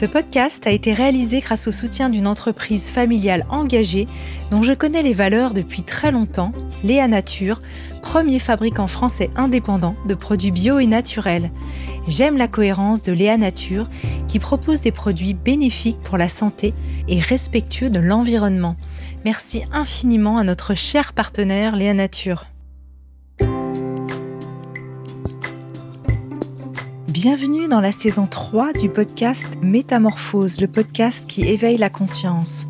Ce podcast a été réalisé grâce au soutien d'une entreprise familiale engagée dont je connais les valeurs depuis très longtemps, Léa Nature, premier fabricant français indépendant de produits bio et naturels. J'aime la cohérence de Léa Nature qui propose des produits bénéfiques pour la santé et respectueux de l'environnement. Merci infiniment à notre cher partenaire Léa Nature. Bienvenue dans la saison 3 du podcast Métamorphose, le podcast qui éveille la conscience.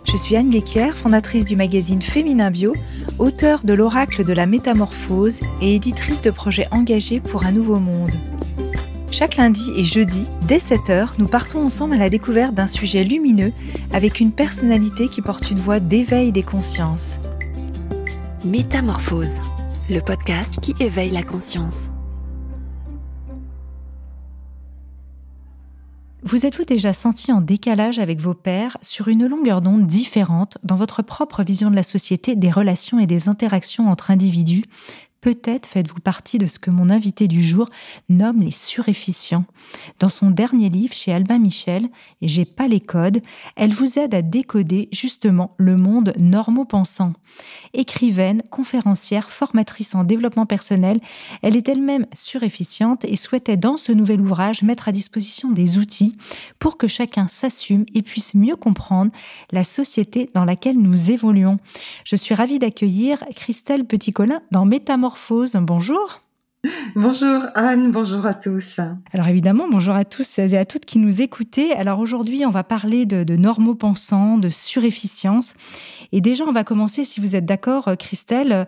Je suis Anne Guéquière, fondatrice du magazine Féminin Bio, auteure de l'Oracle de la Métamorphose et éditrice de projets engagés pour un nouveau monde. Chaque lundi et jeudi, dès 7h, nous partons ensemble à la découverte d'un sujet lumineux avec une personnalité qui porte une voix d'éveil des consciences. Métamorphose, le podcast qui éveille la conscience. Vous êtes-vous déjà senti en décalage avec vos pairs sur une longueur d'onde différente dans votre propre vision de la société, des relations et des interactions entre individus ? Peut-être faites-vous partie de ce que mon invité du jour nomme les suréfficients. Dans son dernier livre chez Albin Michel, « J'ai pas les codes », elle vous aide à décoder justement le monde normopensant. Écrivaine, conférencière, formatrice en développement personnel, elle est elle-même suréfficiente et souhaitait dans ce nouvel ouvrage mettre à disposition des outils pour que chacun s'assume et puisse mieux comprendre la société dans laquelle nous évoluons. Je suis ravie d'accueillir Christelle Petit-Colin dans Métamorphose. Bonjour. Bonjour Anne, bonjour à tous. Alors évidemment, bonjour à tous et à toutes qui nous écoutez. Alors aujourd'hui, on va parler de normopensants, de surefficience. Et déjà, on va commencer, si vous êtes d'accord, Christelle,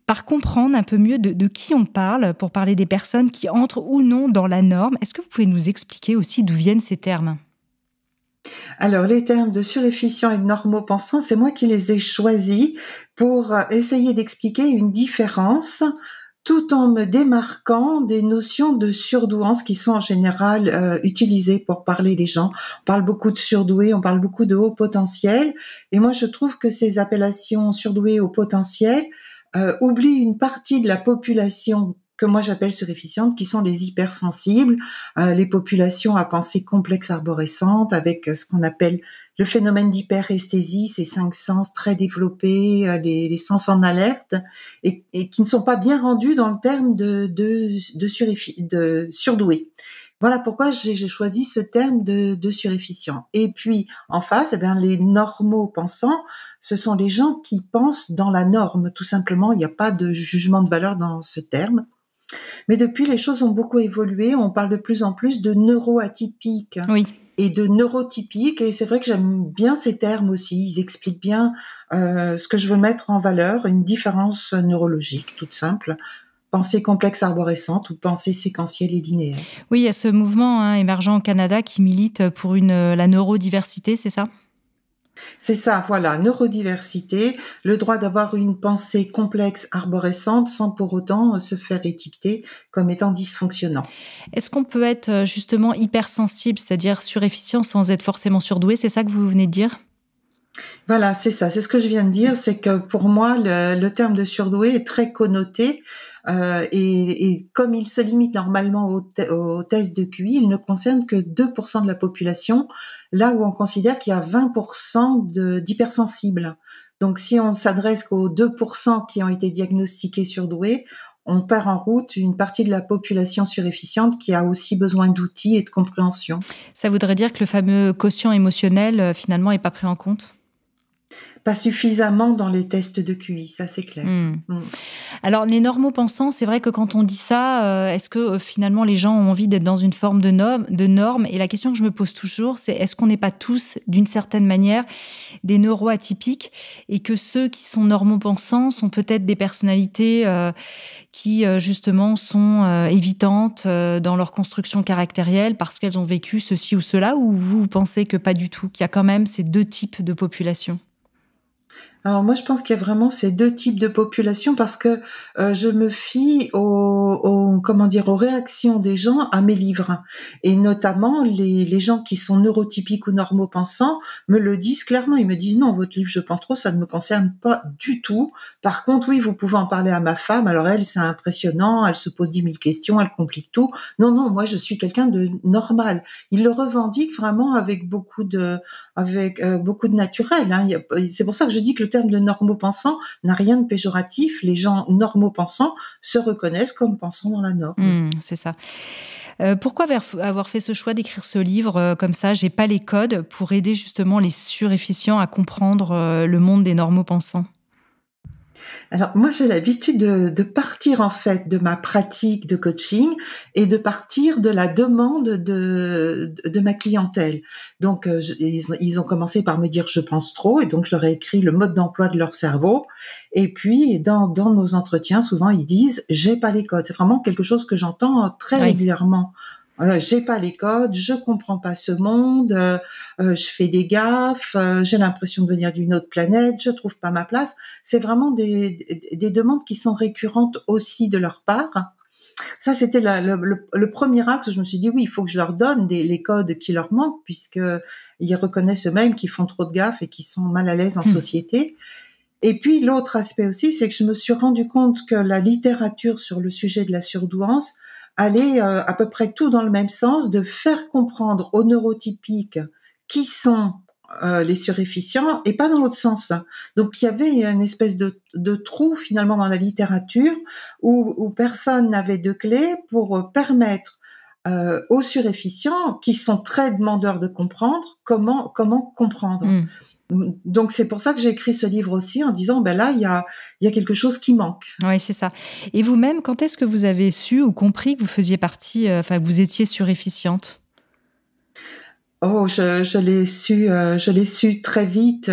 par comprendre un peu mieux de qui on parle pour parler des personnes qui entrent ou non dans la norme. Est-ce que vous pouvez nous expliquer aussi d'où viennent ces termes ? Alors, les termes de surefficient et de normopensant, c'est moi qui les ai choisis pour essayer d'expliquer une différence tout en me démarquant des notions de surdouance qui sont en général utilisées pour parler des gens. On parle beaucoup de surdoués, on parle beaucoup de haut potentiel, et moi je trouve que ces appellations surdoués haut potentiel oublient une partie de la population que moi j'appelle suréfficiente, qui sont les hypersensibles, les populations à pensée complexe arborescente, avec ce qu'on appelle le phénomène d'hyperesthésie, ces 5 sens très développés, les sens en alerte, et qui ne sont pas bien rendus dans le terme de surdoué. Voilà pourquoi j'ai choisi ce terme de suréfficient. Et puis, en face, les normaux pensants, ce sont les gens qui pensent dans la norme, tout simplement. Il n'y a pas de jugement de valeur dans ce terme. Mais depuis, les choses ont beaucoup évolué. On parle de plus en plus de neuroatypiques. Oui. Et de neurotypiques, et c'est vrai que j'aime bien ces termes aussi, ils expliquent bien ce que je veux mettre en valeur, une différence neurologique toute simple, pensée complexe arborescente ou pensée séquentielle et linéaire. Oui, il y a ce mouvement émergent au Canada qui milite pour la neurodiversité, c'est ça ? C'est ça, voilà, neurodiversité, le droit d'avoir une pensée complexe arborescente sans pour autant se faire étiqueter comme étant dysfonctionnant. Est-ce qu'on peut être justement hypersensible, c'est-à-dire surefficient sans être forcément surdoué ? C'est ça que vous venez de dire ? Voilà, c'est ça, c'est ce que je viens de dire, c'est que pour moi, le terme de surdoué est très connoté. Et comme il se limite normalement au test de QI, il ne concerne que 2% de la population, là où on considère qu'il y a 20% d'hypersensibles. Donc si on s'adresse qu'aux 2% qui ont été diagnostiqués surdoués, on perd en route une partie de la population surefficiente qui a aussi besoin d'outils et de compréhension. Ça voudrait dire que le fameux quotient émotionnel, finalement, n'est pas pris en compte ? Pas suffisamment dans les tests de QI, ça c'est clair. Alors, les normopensants, c'est vrai que quand on dit ça, est-ce que finalement les gens ont envie d'être dans une forme de norme ? Et la question que je me pose toujours, c'est est-ce qu'on n'est pas tous, d'une certaine manière, des neuroatypiques et que ceux qui sont normopensants sont peut-être des personnalités qui, justement, sont évitantes dans leur construction caractérielle parce qu'elles ont vécu ceci ou cela, ou vous pensez que pas du tout, qu'il y a quand même ces deux types de populations ? Alors moi, je pense qu'il y a vraiment ces deux types de populations parce que je me fie comment dire, aux réactions des gens à mes livres, et notamment les gens qui sont neurotypiques ou normopensants me le disent clairement. Ils me disent non, votre livre Je pense trop, ça ne me concerne pas du tout. Par contre, oui, vous pouvez en parler à ma femme. Alors elle, c'est impressionnant, elle se pose 10 000 questions, elle complique tout. Non, non, moi je suis quelqu'un de normal. Ils le revendiquent vraiment avec beaucoup de naturel. Hein. C'est pour ça que je dis que le terme de normopensant n'a rien de péjoratif. Les gens normopensants se reconnaissent comme pensant dans la norme. C'est ça. Pourquoi avoir fait ce choix d'écrire ce livre comme ça, J'ai pas les codes, pour aider justement les suréfficients à comprendre le monde des normopensants? Alors moi j'ai l'habitude de partir en fait de ma pratique de coaching et de partir de la demande de ma clientèle. Donc ils ont commencé par me dire je pense trop, et donc je leur ai écrit le mode d'emploi de leur cerveau. Et puis dans nos entretiens souvent ils disent j'ai pas les codes. C'est vraiment quelque chose que j'entends très régulièrement. J'ai pas les codes, je comprends pas ce monde, je fais des gaffes, j'ai l'impression de venir d'une autre planète, je trouve pas ma place. C'est vraiment des demandes qui sont récurrentes aussi de leur part. Ça, c'était le premier axe. Je me suis dit oui, il faut que je leur donne les codes qui leur manquent, puisque ils reconnaissent eux-mêmes qu'ils font trop de gaffes et qu'ils sont mal à l'aise en société. Et puis l'autre aspect aussi, c'est que je me suis rendu compte que la littérature sur le sujet de la surdouance allait à peu près tout dans le même sens, de faire comprendre aux neurotypiques qui sont les suréfficients, et pas dans l'autre sens. Donc il y avait une espèce de trou finalement dans la littérature où personne n'avait de clé pour permettre aux suréfficients, qui sont très demandeurs de comprendre, comment comprendre. Donc c'est pour ça que j'ai écrit ce livre aussi, en disant ben là il y a quelque chose qui manque. Oui, c'est ça. Et vous-même, quand est-ce que vous avez su ou compris que vous faisiez partie, que vous étiez suréfficiente? Oh, je l'ai su très vite.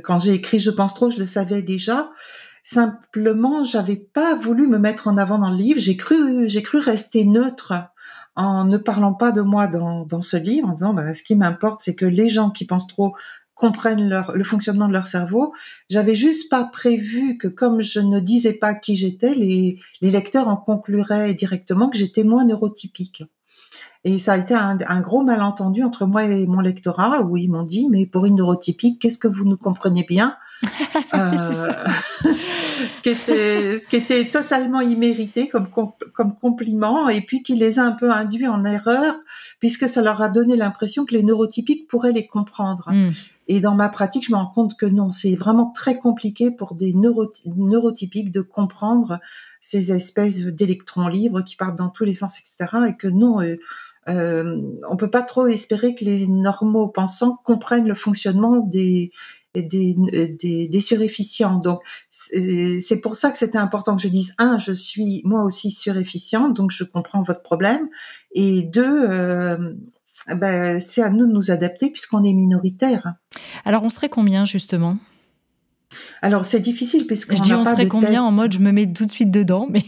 Quand j'ai écrit Je pense trop, je le savais déjà. Simplement, j'avais pas voulu me mettre en avant dans le livre. J'ai cru rester neutre en ne parlant pas de moi dans ce livre, en disant ce qui m'importe, c'est que les gens qui pensent trop comprennent le fonctionnement de leur cerveau. J'avais juste pas prévu que, comme je ne disais pas qui j'étais, les lecteurs en concluraient directement que j'étais moins neurotypique. Et ça a été un gros malentendu entre moi et mon lectorat, où ils m'ont dit mais pour une neurotypique, qu'est-ce que vous nous comprenez bien? Ce qui était totalement immérité comme compliment, et puis qui les a un peu induits en erreur, puisque ça leur a donné l'impression que les neurotypiques pourraient les comprendre. Et dans ma pratique, je me rends compte que non, c'est vraiment très compliqué pour des neurotypiques de comprendre ces espèces d'électrons libres qui partent dans tous les sens, etc. Et que non, on peut pas trop espérer que les normaux pensants comprennent le fonctionnement des suréfficients. Donc c'est pour ça que c'était important que je dise je suis moi aussi suréfficiente, donc je comprends votre problème, et deux, c'est à nous de nous adapter puisqu'on est minoritaire. Alors on serait combien justement? Alors c'est difficile puisqu'on n'a pas de test. Je dis on serait combien en mode je me mets tout de suite dedans, mais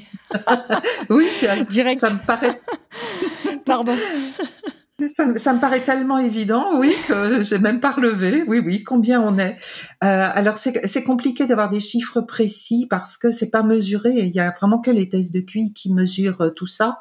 oui, direct. Ça me paraît. Pardon. Ça me paraît tellement évident, oui, que j'ai même pas relevé. Oui, combien on est. Alors c'est compliqué d'avoir des chiffres précis parce que c'est pas mesuré, et il y a vraiment que les tests de QI qui mesurent tout ça.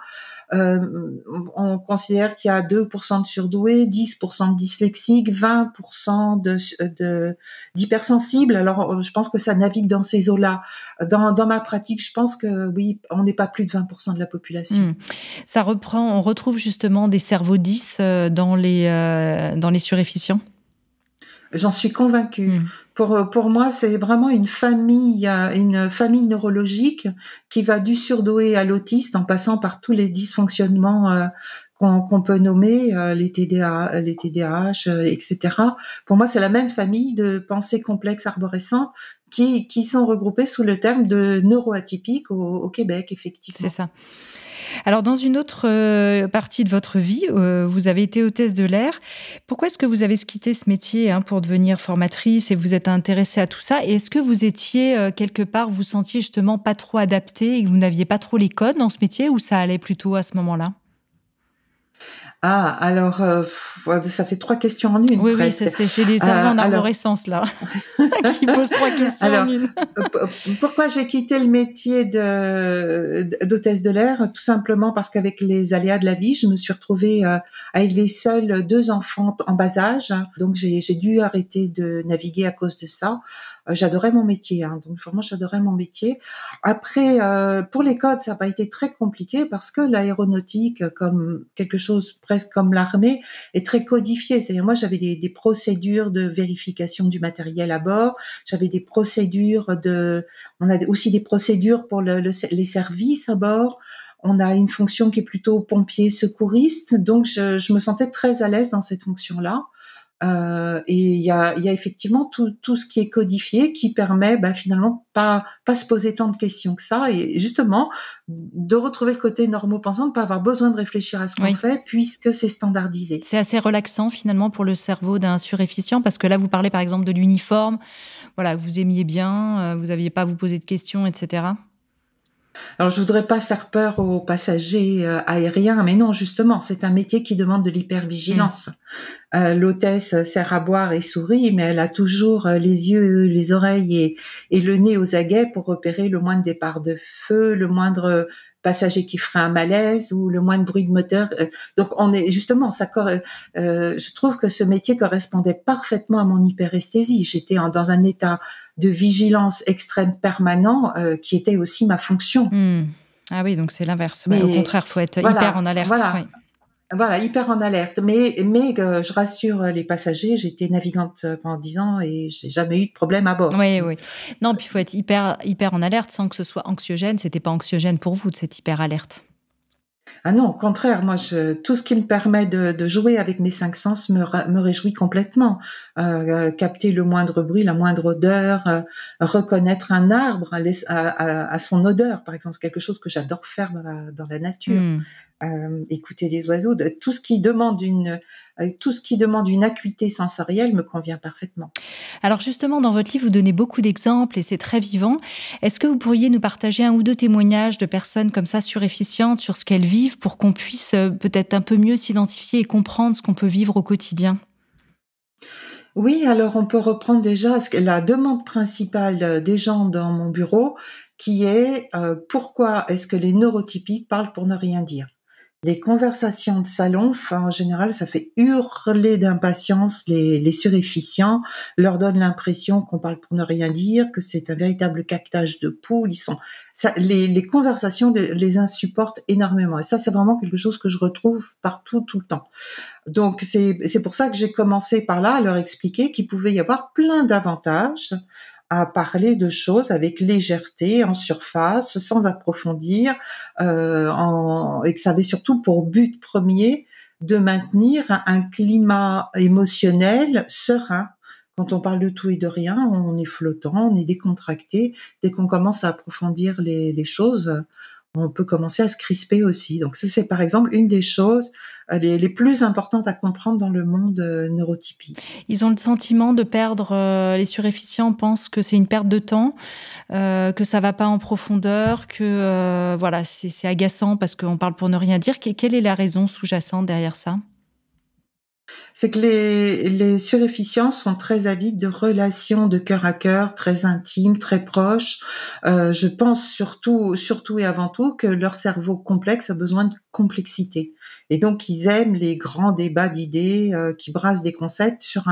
On considère qu'il y a 2% de surdoués, 10% de dyslexiques, 20% d'hypersensibles. Alors, je pense que ça navigue dans ces eaux-là. Dans ma pratique, je pense que oui, on n'est pas plus de 20% de la population. On retrouve justement des cerveaux 10 dans les suréfficients? J'en suis convaincue. Pour moi, c'est vraiment une famille neurologique qui va du surdoué à l'autiste, en passant par tous les dysfonctionnements qu'on peut nommer, les TDAH, etc. Pour moi, c'est la même famille de pensées complexes arborescentes qui sont regroupées sous le terme de neuroatypiques au Québec, effectivement. C'est ça. Alors, dans une autre partie de votre vie, vous avez été hôtesse de l'air. Pourquoi est-ce que vous avez quitté ce métier pour devenir formatrice et vous êtes intéressée à tout ça? Et est-ce que vous étiez, quelque part, vous sentiez justement pas trop adaptée et que vous n'aviez pas trop les codes dans ce métier, ou ça allait plutôt à ce moment-là? Ah, alors, ça fait 3 questions en une Oui, oui, presque. c'est les cerveaux en Alors arborescence, là, qui posent 3 questions en alors, une. pourquoi j'ai quitté le métier d'hôtesse de l'air? Tout simplement parce qu'avec les aléas de la vie, je me suis retrouvée, à élever seule 2 enfants en bas âge. Donc j'ai dû arrêter de naviguer à cause de ça. J'adorais mon métier, hein, donc vraiment j'adorais mon métier. Après, pour les codes, ça n'a pas été très compliqué parce que l'aéronautique, comme quelque chose presque comme l'armée, est très codifié. C'est-à-dire moi, j'avais des procédures de vérification du matériel à bord, j'avais des procédures on a aussi des procédures pour les services à bord. On a une fonction qui est plutôt pompier secouriste, donc je me sentais très à l'aise dans cette fonction-là. Et il y a effectivement tout ce qui est codifié qui permet finalement pas se poser tant de questions que ça, et justement de retrouver le côté normopensant, de pas avoir besoin de réfléchir à ce qu'on Oui. fait puisque c'est standardisé. C'est assez relaxant finalement pour le cerveau d'un surefficient, parce que là, vous parlez par exemple de l'uniforme. Voilà, vous aimiez bien, vous n'aviez pas à vous poser de questions, etc. Alors, je voudrais pas faire peur aux passagers aériens, mais non, justement, c'est un métier qui demande de l'hypervigilance. L'hôtesse sert à boire et sourit, mais elle a toujours les yeux, les oreilles et le nez aux aguets pour repérer le moindre départ de feu, le moindre passager qui ferait un malaise ou le moindre bruit de moteur. Donc, on est justement, je trouve que ce métier correspondait parfaitement à mon hyperesthésie. J'étais dans un état de vigilance extrême permanent qui était aussi ma fonction. Ah oui, donc c'est l'inverse. Ouais, au Mais contraire, faut être hyper voilà, en alerte. voilà. Oui. Voilà, hyper en alerte. Mais je rassure les passagers, j'étais navigante pendant 10 ans et j'ai jamais eu de problème à bord. Oui, oui. Non, puis il faut être hyper, hyper en alerte sans que ce soit anxiogène. C'était pas anxiogène pour vous de cette hyper alerte. Ah non, au contraire, moi, tout ce qui me permet de jouer avec mes 5 sens me réjouit complètement. Capter le moindre bruit, la moindre odeur, reconnaître un arbre à son odeur, par exemple, c'est quelque chose que j'adore faire dans la nature. Écouter les oiseaux, tout ce qui demande une acuité sensorielle me convient parfaitement. Alors justement, dans votre livre, vous donnez beaucoup d'exemples et c'est très vivant. Est-ce que vous pourriez nous partager un ou deux témoignages de personnes comme ça surefficientes sur ce qu'elles vivent pour qu'on puisse peut-être un peu mieux s'identifier et comprendre ce qu'on peut vivre au quotidien? Oui, alors on peut reprendre déjà la demande principale des gens dans mon bureau, qui est pourquoi est-ce que les neurotypiques parlent pour ne rien dire? Les conversations de salon, en général, ça fait hurler d'impatience les suréfficients, leur donne l'impression qu'on parle pour ne rien dire, que c'est un véritable caquetage de poules. Les conversations les insupportent énormément. Et ça, c'est vraiment quelque chose que je retrouve partout, tout le temps. Donc, c'est pour ça que j'ai commencé par là, à leur expliquer qu'il pouvait y avoir plein d'avantages à parler de choses avec légèreté, en surface, sans approfondir, et que ça avait surtout pour but premier de maintenir un climat émotionnel serein. Quand on parle de tout et de rien, on est flottant, on est décontracté. Dès qu'on commence à approfondir les choses, on peut commencer à se crisper aussi. Donc ça, c'est par exemple une des choses les plus importantes à comprendre dans le monde neurotypique. Ils ont le sentiment de perdre, les surefficients pensent que c'est une perte de temps, que ça va pas en profondeur, que voilà, c'est agaçant parce qu'on parle pour ne rien dire. Quelle est la raison sous-jacente derrière ça? C'est que les surefficients sont très avides de relations de cœur à cœur, très intimes, très proches. Je pense surtout et avant tout que leur cerveau complexe a besoin de complexité. Et donc, ils aiment les grands débats d'idées qui brassent des concepts sur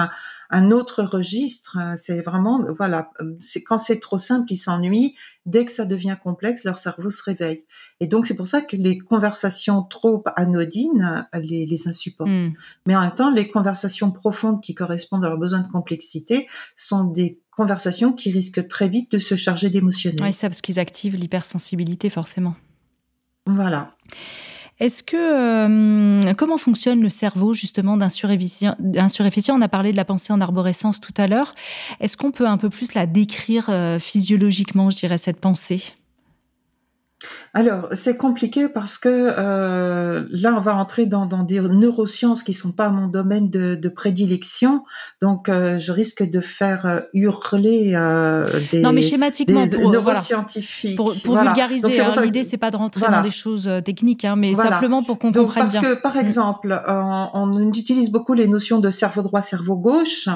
un autre registre. C'est vraiment, voilà, c'est quand c'est trop simple, ils s'ennuient. Dès que ça devient complexe, leur cerveau se réveille. Et donc, c'est pour ça que les conversations trop anodines les insupportent. Mais en même temps, les conversations profondes qui correspondent à leurs besoins de complexité sont des conversations qui risquent très vite de se charger d'émotionnel. Oui, ça, parce qu'ils activent l'hypersensibilité, forcément. Voilà. Est-ce que comment fonctionne le cerveau justement d'un surefficient? On a parlé de la pensée en arborescence tout à l'heure. Est-ce qu'on peut un peu plus la décrire physiologiquement, je dirais, cette pensée? Alors, c'est compliqué parce que là, on va entrer dans des neurosciences qui sont pas mon domaine de prédilection, donc je risque de faire hurler Non, mais des schématiquement, voilà, neuroscientifiques. pour Voilà. Donc vulgariser, c'est pour hein, ça que l'idée c'est pas de rentrer dans des voilà. choses techniques, hein, mais Voilà. simplement pour qu'on Donc comprenne parce bien. que par exemple, on utilise beaucoup les notions de cerveau droit, cerveau gauche,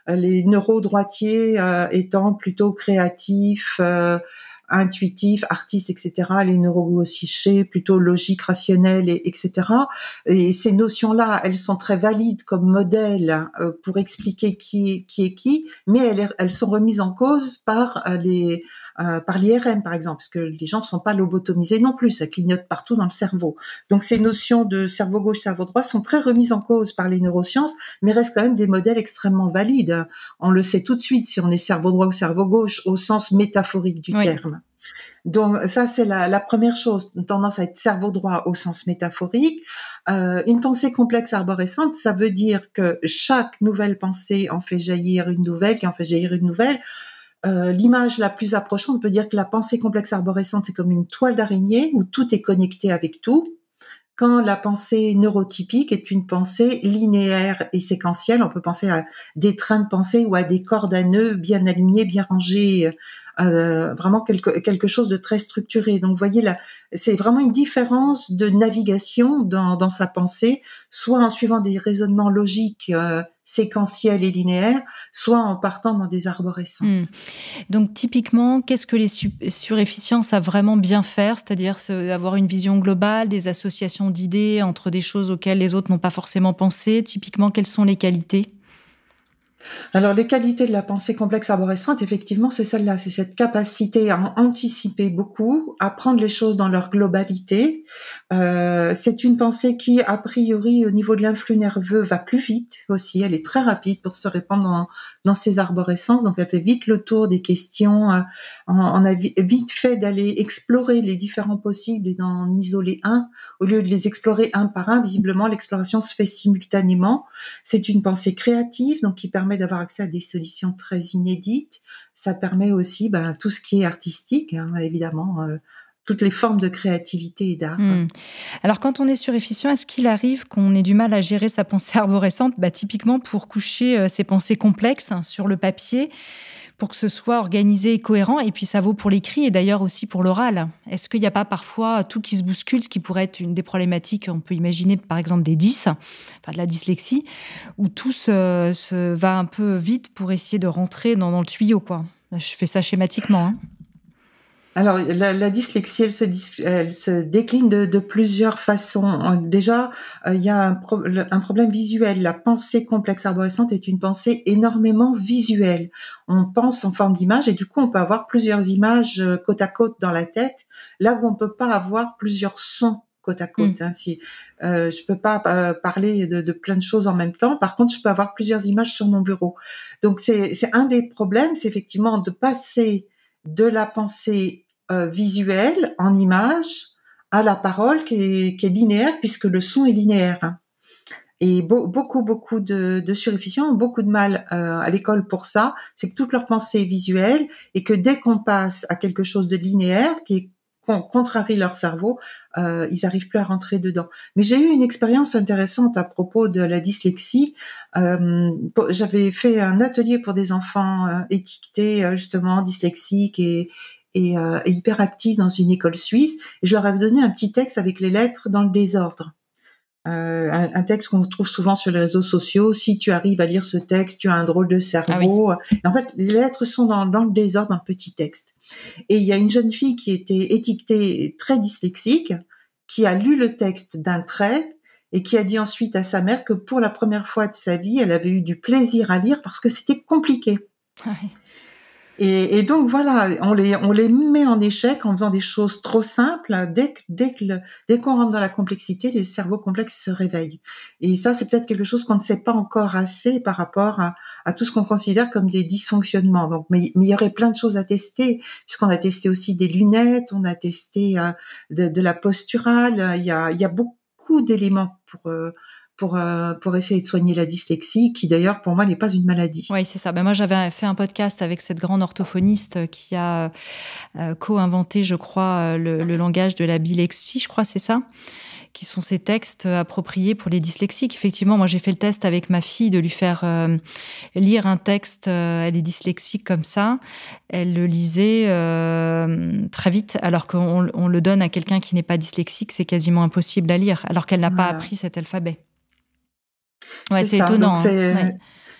les neurodroitiers étant plutôt créatifs, intuitifs, artistes, etc. Les neurogauchers plutôt logiques, rationnels, etc. Et ces notions-là, elles sont très valides comme modèle pour expliquer qui est qui, mais elles sont remises en cause par l'IRM, par exemple, parce que les gens ne sont pas lobotomisés non plus, ça clignote partout dans le cerveau. Donc ces notions de cerveau gauche, cerveau droit sont très remises en cause par les neurosciences, mais restent quand même des modèles extrêmement valides. On le sait tout de suite si on est cerveau droit ou cerveau gauche au sens métaphorique du Oui. terme. Donc ça c'est la première chose, une tendance à être cerveau droit au sens métaphorique. Une pensée complexe arborescente, ça veut dire que chaque nouvelle pensée en fait jaillir une nouvelle, qui en fait jaillir une nouvelle. L'image la plus approchante peut dire que la pensée complexe arborescente, c'est comme une toile d'araignée où tout est connecté avec tout. Quand la pensée neurotypique est une pensée linéaire et séquentielle, on peut penser à des trains de pensée ou à des cordes à nœuds bien alignés, bien rangés, vraiment quelque chose de très structuré. Donc, vous voyez là, c'est vraiment une différence de navigation dans sa pensée, soit en suivant des raisonnements logiques, séquentiels et linéaires, soit en partant dans des arborescences. Donc typiquement, qu'est-ce que les surefficients savent vraiment bien faire? C'est-à-dire avoir une vision globale, des associations d'idées entre des choses auxquelles les autres n'ont pas forcément pensé. Typiquement, quelles sont les qualités? Alors, les qualités de la pensée complexe arborescente, effectivement, c'est celle-là, c'est cette capacité à anticiper beaucoup, à prendre les choses dans leur globalité. C'est une pensée qui, a priori, au niveau de l'influx nerveux, va plus vite aussi. Elle est très rapide pour se répandre dans ses arborescences, donc elle fait vite le tour des questions. On a vite fait d'aller explorer les différents possibles et d'en isoler un. Au lieu de les explorer un par un, visiblement, l'exploration se fait simultanément. C'est une pensée créative, donc qui permet d'avoir accès à des solutions très inédites. Ça permet aussi tout ce qui est artistique, hein, évidemment, toutes les formes de créativité et d'art. Alors quand on est surefficient, est-ce qu'il arrive qu'on ait du mal à gérer sa pensée arborescente, typiquement pour coucher ses pensées complexes sur le papier, pour que ce soit organisé et cohérent, et puis ça vaut pour l'écrit et d'ailleurs aussi pour l'oral. Est-ce qu'il n'y a pas parfois tout qui se bouscule, ce qui pourrait être une des problématiques, on peut imaginer par exemple des dys, de la dyslexie, où tout se va un peu vite pour essayer de rentrer dans le tuyau, quoi. Je fais ça schématiquement, hein. Alors, la dyslexie, elle se décline de plusieurs façons. Déjà, il y a un problème visuel. La pensée complexe arborescente est une pensée énormément visuelle. On pense en forme d'image et du coup, on peut avoir plusieurs images côte à côte dans la tête, là où on peut pas avoir plusieurs sons côte à côte. Si je peux pas parler de plein de choses en même temps. Par contre, je peux avoir plusieurs images sur mon bureau. Donc, c'est un des problèmes, c'est effectivement de passer de la pensée visuelle en image à la parole qui est linéaire puisque le son est linéaire. Et beaucoup de surefficients ont beaucoup de mal à l'école pour ça. C'est que toute leur pensée est visuelle et que dès qu'on passe à quelque chose de linéaire qui contrarie leur cerveau, ils arrivent plus à rentrer dedans. Mais j'ai eu une expérience intéressante à propos de la dyslexie. J'avais fait un atelier pour des enfants étiquetés justement dyslexiques et hyperactifs dans une école suisse. Et je leur avais donné un petit texte avec les lettres dans le désordre. Un texte qu'on trouve souvent sur les réseaux sociaux. Si tu arrives à lire ce texte, tu as un drôle de cerveau. Ah oui. En fait, les lettres sont dans le désordre d'un petit texte. Et il y a une jeune fille qui était étiquetée très dyslexique, qui a lu le texte d'un trait et qui a dit ensuite à sa mère que pour la première fois de sa vie, elle avait eu du plaisir à lire parce que c'était compliqué. Oui. Et donc voilà, on les met en échec en faisant des choses trop simples. Dès qu'on rentre dans la complexité, les cerveaux complexes se réveillent. Et ça, c'est peut-être quelque chose qu'on ne sait pas encore assez par rapport à tout ce qu'on considère comme des dysfonctionnements. Donc, mais il y aurait plein de choses à tester, puisqu'on a testé aussi des lunettes, on a testé de la posturale. Il y a beaucoup d'éléments pour pour essayer de soigner la dyslexie, qui d'ailleurs pour moi n'est pas une maladie. Oui, c'est ça. Moi, j'avais fait un podcast avec cette grande orthophoniste qui a co-inventé, je crois, le langage de la bilexie, je crois, c'est ça, qui sont ces textes appropriés pour les dyslexiques. Effectivement, moi, j'ai fait le test avec ma fille de lui faire lire un texte. Elle est dyslexique comme ça. Elle le lisait très vite, alors qu'on le donne à quelqu'un qui n'est pas dyslexique, c'est quasiment impossible à lire, alors qu'elle n'a pas appris cet alphabet. Ouais, c'est étonnant. Donc,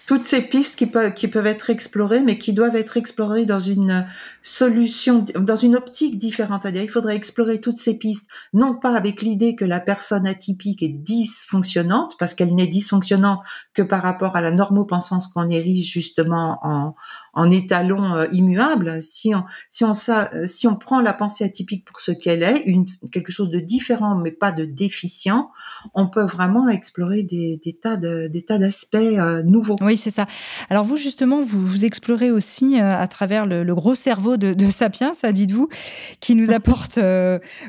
toutes ces pistes qui peuvent être explorées, mais qui doivent être explorées dans une solution, dans une optique différente. C'est-à-dire, il faudrait explorer toutes ces pistes, non pas avec l'idée que la personne atypique est dysfonctionnante, parce qu'elle n'est dysfonctionnante que par rapport à la normopensance qu'on érige justement en étalon immuable. Si on prend la pensée atypique pour ce qu'elle est, quelque chose de différent, mais pas de déficient, on peut vraiment explorer des tas d'aspects nouveaux. Oui, c'est ça. Alors vous, justement, vous explorez aussi à travers le gros cerveau de Sapiens, dites-vous, qui nous apporte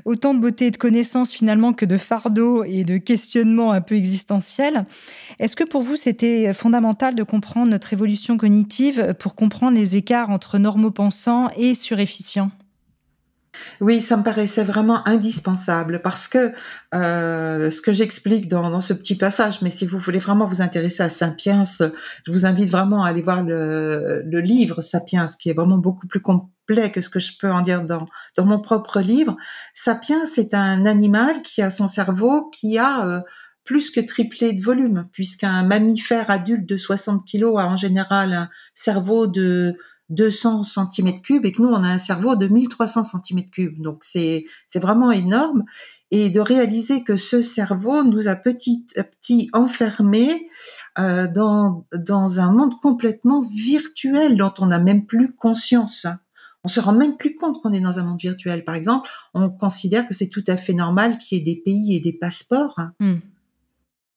autant de beauté et de connaissances finalement que de fardeaux et de questionnements un peu existentiels. Est-ce que pour vous, c'était fondamental de comprendre notre évolution cognitive pour comprendre les écarts entre normopensants et surefficients ? Oui, ça me paraissait vraiment indispensable parce que ce que j'explique dans ce petit passage, mais si vous voulez vraiment vous intéresser à Sapiens, je vous invite vraiment à aller voir le livre Sapiens, qui est vraiment beaucoup plus complet que ce que je peux en dire dans mon propre livre. Sapiens, c'est un animal qui a son cerveau qui a plus que triplé de volume, puisqu'un mammifère adulte de 60 kilos a en général un cerveau de 200 cm3 et que nous, on a un cerveau de 1300 cm3. Donc, c'est vraiment énorme. Et de réaliser que ce cerveau nous a petit à petit enfermés dans un monde complètement virtuel dont on n'a même plus conscience. On se rend même plus compte qu'on est dans un monde virtuel. Par exemple, on considère que c'est tout à fait normal qu'il y ait des pays et des passeports.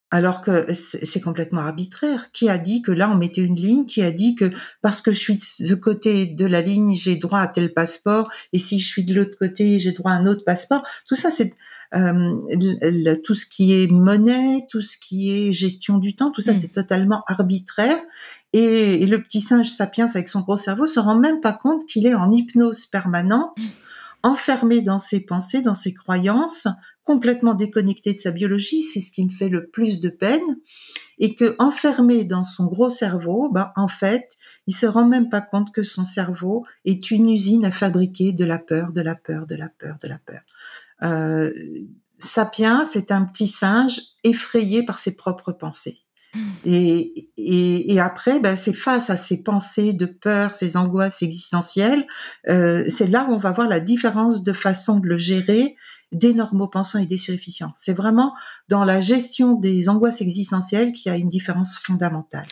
Alors que c'est complètement arbitraire. Qui a dit que là, on mettait une ligne? Qui a dit que parce que je suis de ce côté de la ligne, j'ai droit à tel passeport, et si je suis de l'autre côté, j'ai droit à un autre passeport? Tout ça, c'est tout ce qui est monnaie, tout ce qui est gestion du temps, tout ça, c'est totalement arbitraire. Et le petit singe Sapiens, avec son gros cerveau, se rend même pas compte qu'il est en hypnose permanente, enfermé dans ses pensées, dans ses croyances, complètement déconnecté de sa biologie. C'est ce qui me fait le plus de peine. Et que, enfermé dans son gros cerveau, en fait, il se rend même pas compte que son cerveau est une usine à fabriquer de la peur, de la peur, de la peur, de la peur. Sapiens, c'est un petit singe effrayé par ses propres pensées. Et après, c'est face à ces pensées de peur, ces angoisses existentielles, c'est là où on va voir la différence de façon de le gérer des normopensants et des surefficients. C'est vraiment dans la gestion des angoisses existentielles qu'il y a une différence fondamentale.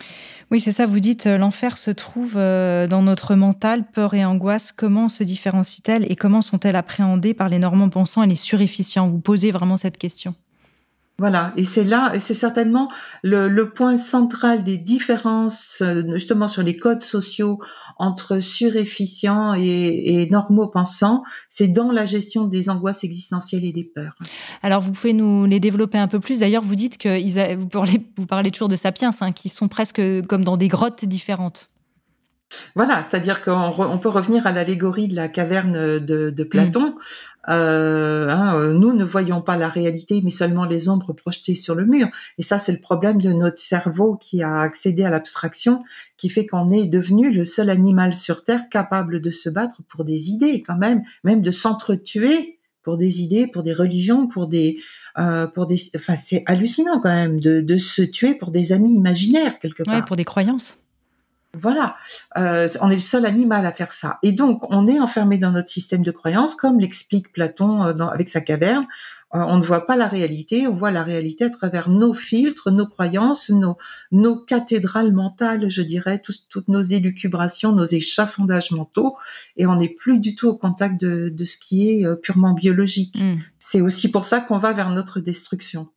Oui, c'est ça, vous dites l'enfer se trouve dans notre mental, peur et angoisse. Comment se différencient-elles et comment sont-elles appréhendées par les normopensants et les surefficients? Vous posez vraiment cette question. Voilà, et c'est là, et c'est certainement le point central des différences, justement sur les codes sociaux entre surefficients et normopensants, c'est dans la gestion des angoisses existentielles et des peurs. Alors, vous pouvez nous les développer un peu plus. D'ailleurs, vous dites que vous parlez toujours de Sapiens, qui sont presque comme dans des grottes différentes. Voilà, c'est-à-dire qu'on peut revenir à l'allégorie de la caverne de Platon. Nous ne voyons pas la réalité, mais seulement les ombres projetées sur le mur. Et ça, c'est le problème de notre cerveau qui a accédé à l'abstraction, qui fait qu'on est devenu le seul animal sur Terre capable de se battre pour des idées, quand même de s'entretuer pour des idées, pour des religions, enfin, c'est hallucinant quand même de se tuer pour des amis imaginaires quelque part. Ouais, pour des croyances. Voilà, on est le seul animal à faire ça. Et donc, on est enfermé dans notre système de croyances, comme l'explique Platon avec sa caverne. On ne voit pas la réalité, on voit la réalité à travers nos filtres, nos croyances, nos cathédrales mentales, je dirais, toutes nos élucubrations, nos échafaudages mentaux, et on n'est plus du tout au contact de ce qui est purement biologique. C'est aussi pour ça qu'on va vers notre destruction.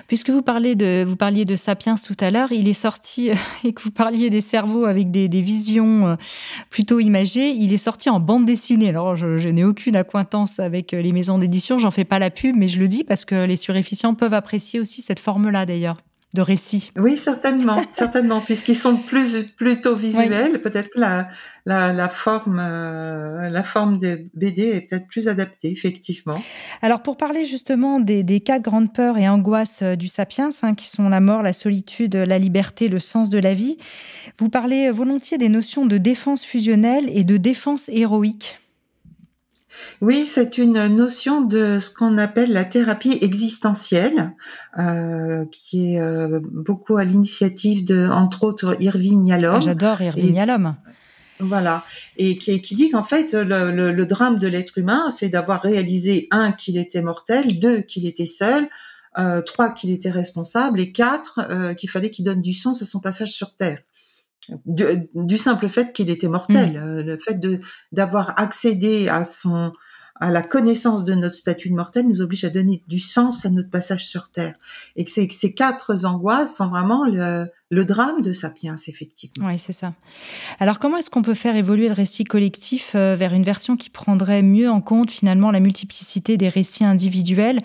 Puisque vous parliez de Sapiens tout à l'heure, il est sorti, et que vous parliez des cerveaux avec des visions plutôt imagées, il est sorti en bande dessinée. Alors, je n'ai aucune accointance avec les maisons d'édition, j'en fais pas la pub, mais je le dis parce que les suréfficients peuvent apprécier aussi cette forme-là d'ailleurs, de récit. Oui, certainement, certainement, puisqu'ils sont plutôt visuels. Oui. Peut-être que la forme des BD est peut-être plus adaptée, effectivement. Alors, pour parler justement des 4 grandes peurs et angoisses du Sapiens, qui sont la mort, la solitude, la liberté, le sens de la vie, vous parlez volontiers des notions de défense fusionnelle et de défense héroïque. Oui, c'est une notion de ce qu'on appelle la thérapie existentielle, qui est beaucoup à l'initiative de, entre autres, Irving Yalom. J'adore Irving Yalom. Voilà, et qui dit qu'en fait, le drame de l'être humain, c'est d'avoir réalisé 1, qu'il était mortel, 2, qu'il était seul, 3, qu'il était responsable, et 4, qu'il fallait qu'il donne du sens à son passage sur Terre. Du simple fait qu'il était mortel, le fait d'avoir accédé à la connaissance de notre statut de mortel nous oblige à donner du sens à notre passage sur Terre. Et que ces 4 angoisses sont vraiment le drame de Sapiens, effectivement. Oui, c'est ça. Alors, comment est-ce qu'on peut faire évoluer le récit collectif vers une version qui prendrait mieux en compte, finalement, la multiplicité des récits individuels,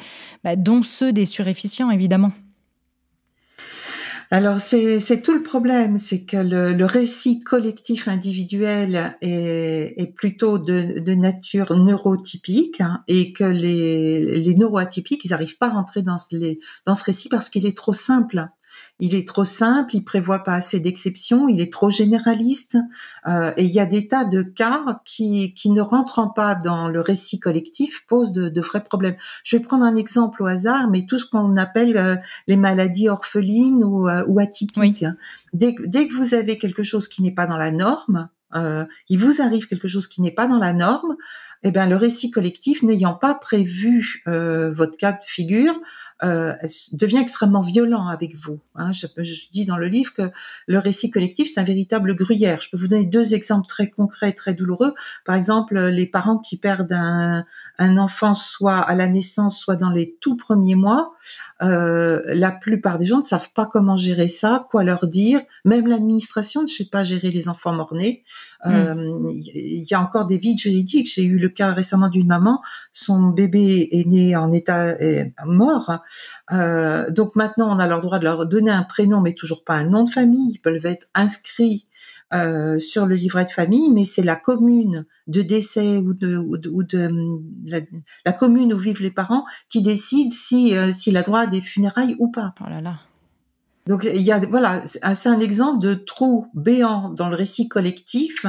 dont ceux des suréfficients, évidemment? Alors, c'est tout le problème, c'est que le récit collectif individuel est plutôt de nature neurotypique, et que les neuroatypiques, ils n'arrivent pas à rentrer dans ce récit parce qu'il est trop simple. Il est trop simple, il prévoit pas assez d'exceptions, il est trop généraliste, et il y a des tas de cas qui ne rentrant pas dans le récit collectif posent de vrais problèmes. Je vais prendre un exemple au hasard, mais tout ce qu'on appelle les maladies orphelines ou atypiques. Oui. Dès que vous avez quelque chose qui n'est pas dans la norme, il vous arrive quelque chose qui n'est pas dans la norme, eh ben le récit collectif, n'ayant pas prévu votre cas de figure, devient extrêmement violent avec vous. Je dis dans le livre que le récit collectif, c'est un véritable gruyère. Je peux vous donner 2 exemples très concrets, très douloureux. Par exemple, les parents qui perdent un enfant soit à la naissance, soit dans les tout premiers mois. La plupart des gens ne savent pas comment gérer ça, quoi leur dire. Même l'administration ne sait pas gérer les enfants mort-nés. Il y a encore des vides juridiques. J'ai eu le cas récemment d'une maman, son bébé est né en état mort. Donc maintenant, on a le droit de leur donner un prénom, mais toujours pas un nom de famille. Ils peuvent être inscrits sur le livret de famille, mais c'est la commune de décès ou la commune où vivent les parents qui décide s'il a droit à des funérailles ou pas. Oh là là. Donc c'est un exemple de trou béant dans le récit collectif.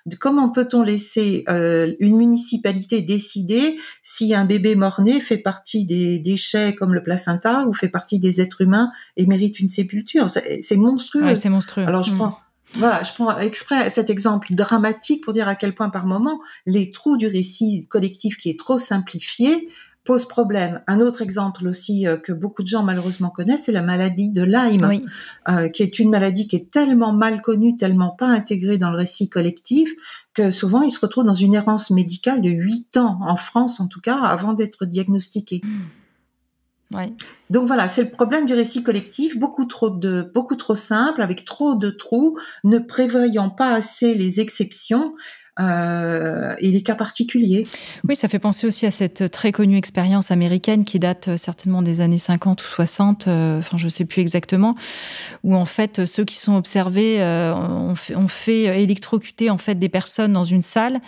De comment peut-on laisser une municipalité décider si un bébé mort-né fait partie des déchets comme le placenta ou fait partie des êtres humains et mérite une sépulture. C'est monstrueux. Ouais, c'est monstrueux. Alors je prends exprès cet exemple dramatique pour dire à quel point par moment les trous du récit collectif qui est trop simplifié pose problème. Un autre exemple aussi que beaucoup de gens malheureusement connaissent, c'est la maladie de Lyme, oui. Qui est une maladie qui est tellement mal connue, tellement pas intégrée dans le récit collectif, que souvent ils se retrouvent dans une errance médicale de 8 ans, en France en tout cas, avant d'être diagnostiqués. Ouais. Donc voilà, c'est le problème du récit collectif, beaucoup trop simple, avec trop de trous, ne prévoyant pas assez les exceptions. Et les cas particuliers. Oui, ça fait penser aussi à cette très connue expérience américaine qui date certainement des années 50 ou 60, je ne sais plus exactement, où en fait ceux qui sont observés ont fait électrocuter en fait des personnes dans une salle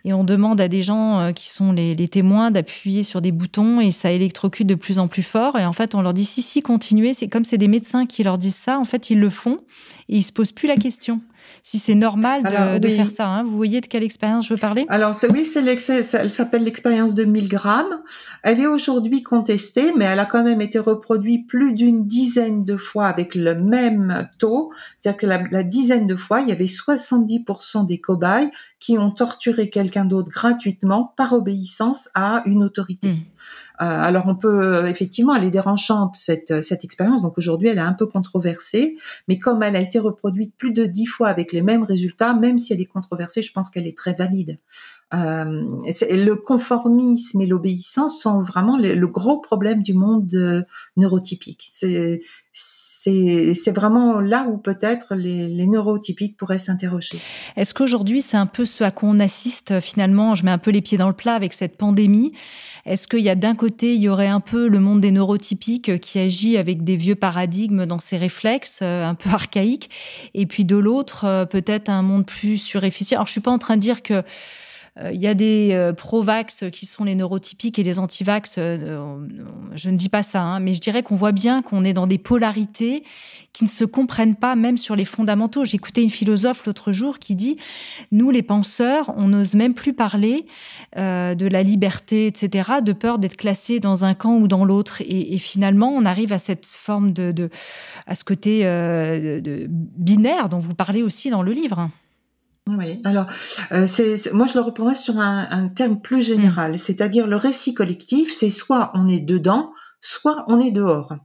et on demande à des gens qui sont les témoins d'appuyer sur des boutons et ça électrocute de plus en plus fort et en fait on leur dit si continuez, c'est comme c'est des médecins qui leur disent ça, en fait ils le font et ils se posent plus la question. Si c'est normal de faire ça, vous voyez de quelle expérience je veux parler ? Alors elle s'appelle l'expérience de Milgram. Elle est aujourd'hui contestée, mais elle a quand même été reproduite plus d'une dizaine de fois avec le même taux. C'est-à-dire que la dizaine de fois, il y avait 70% des cobayes qui ont torturé quelqu'un d'autre gratuitement par obéissance à une autorité. Alors on peut effectivement, elle est dérangeante cette expérience, donc aujourd'hui elle est un peu controversée, mais comme elle a été reproduite plus de 10 fois avec les mêmes résultats, même si elle est controversée, je pense qu'elle est très valide. Le conformisme et l'obéissance sont vraiment le gros problème du monde neurotypique. C'est vraiment là où peut-être les neurotypiques pourraient s'interroger. Est-ce qu'aujourd'hui, c'est un peu ce à quoi on assiste finalement? Je mets un peu les pieds dans le plat avec cette pandémie. Est-ce qu'il y a d'un côté, il y aurait un peu le monde des neurotypiques qui agit avec des vieux paradigmes dans ses réflexes, un peu archaïques, et puis de l'autre, peut-être un monde plus surefficient. Alors, je suis pas en train de dire que il y a des pro-vax qui sont les neurotypiques et les anti-vax. Je ne dis pas ça, hein, mais je dirais qu'on voit bien qu'on est dans des polarités qui ne se comprennent pas, même sur les fondamentaux. J'écoutais une philosophe l'autre jour qui dit « Nous, les penseurs, on n'ose même plus parler de la liberté, etc., de peur d'être classés dans un camp ou dans l'autre. » Et finalement, on arrive à cette forme à ce côté de binaire dont vous parlez aussi dans le livre. Oui, alors moi je le reprendrais sur un terme plus général, c'est-à-dire le récit collectif, c'est soit on est dedans, soit on est dehors.